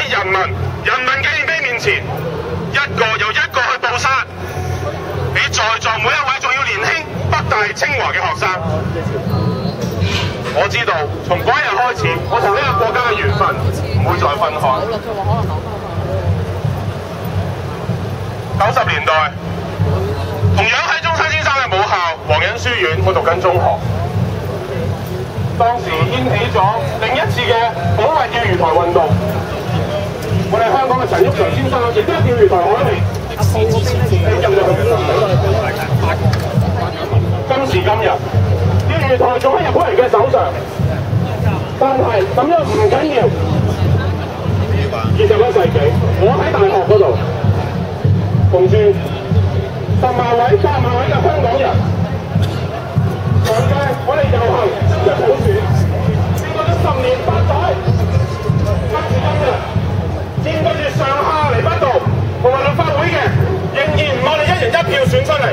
人民，人民嘅憲兵面前，一個又一個去捕殺，比在座每一位仲要年輕北大清華嘅學生。我知道從嗰一日開始，我同呢個國家嘅緣分唔會再分開。90年代，同樣喺中山先生嘅母校皇仁書院，我讀緊中學。當時掀起咗另一次嘅保衞釣魚台運動。我哋香港嘅陳毓祥先生亦都係釣魚台海嚟。今時今日，釣魚台仲喺日本人嘅手上，但係咁樣唔緊要。21世紀，我喺大學嗰度同住10萬位、8萬位嘅香港人，上街我哋遊行一普選，經過咗10年8載，今時今日佔據住上下嚟北道同埋立法會嘅，仍然我哋一人一票選出嚟。